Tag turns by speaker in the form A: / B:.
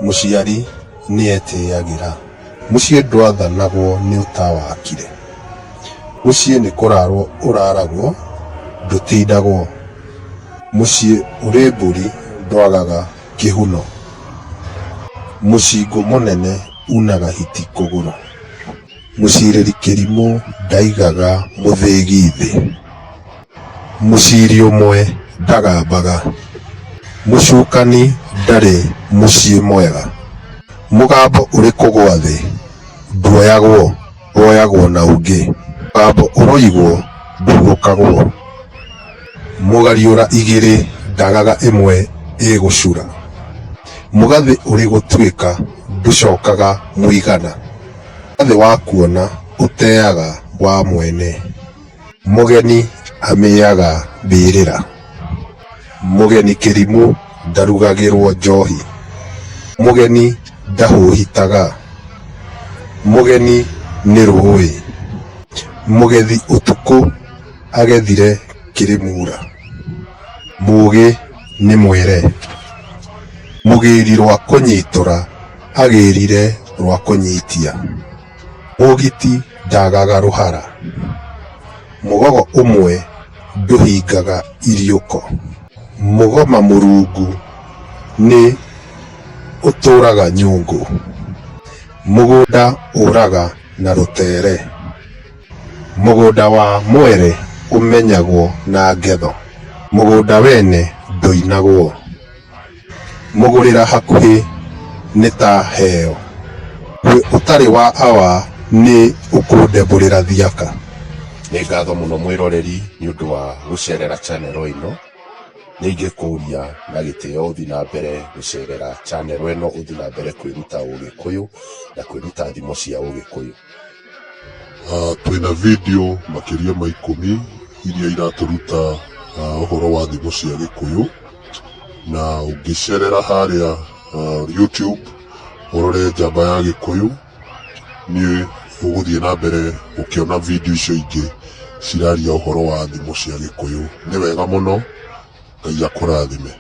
A: Mũciari nĩetĩagĩra. Mũciĩ ndwathanagwo nĩ ũtawakire. Mũciĩ nĩ kũrarwo ũraragwo, ndũtindagwo. Mũciĩ ũrĩ mbũri ndwagaga kĩhuno. Mũcingo mũnene unaga hiti kũgũrũ. Mũcirĩri kĩrimũ ndaigaga mũthĩgi thĩ. Mũciri ũmwe ndagambaga. Mũcukani ndarĩ mũciĩ mwega. Mũgambo ũrĩ kũgwa thĩ nduoyagwo, woyagwo na ũngĩ. Mũgambo ũroigwo ndurũkagwo. Mũgariũra igĩrĩ ndagaga ĩmwe ĩgũcura. Mũgathĩ ũrĩ gũtuĩka ndũcokaga mũigana. Mũgathĩ wa kuona ũteaga wa mwene. Mũgeni amĩaga mbĩrĩra. Mũgeni kĩrimũ ndarugagĩrwo njohi. Mũgeni ndahũhitaga. Mũgeni nĩ rũĩ. Mũgethi ũtukũ agethire kĩrĩmura. Mũgĩ nĩ mwere. Mũgĩri rwa kũnyitũra agĩrire rwa kũnyitia. Mũgiti ndagaga rũhara. Mũgogo ũmwe ndũhingaga iriũko. Mũgoma mũrungu nĩ ũtũraga nyũngũ. Mũgũnda ũraga na rũtere. Mũgũnda wa mwere ũmenyagwo na ngetho. Mũgũnda wene ndũinagwo. Mũgũrĩra hakuhĩ nĩ ta heo. We ũtarĩ wa awa nĩ ũkũndembũrĩra thiaka. Nĩ ngatho mũno mwĩroreri nĩ ũndũ wa gũcerera channel ĩno. Nĩ ingĩkũria na gĩtĩo ũthiĩ na mbere gũcerera channel ĩno, ũthiĩ na mbere kwĩruta Ũgĩkũyũ na kwĩruta thimo cia Ũgĩkũyũ. Twĩna video makĩria ma 10 iria iratũruta ũhoro wa thimo cia Gĩkũyũ, na ũngĩcerera harĩa YouTube ũrore Njamba ya Gĩkũyũ nĩ ũgũthiĩ na mbere ũkĩona video icio ingĩ ciraria ũhoro wa thimo cia Gĩkũyũ. Nĩ wega mũno, Ngai akũrathime.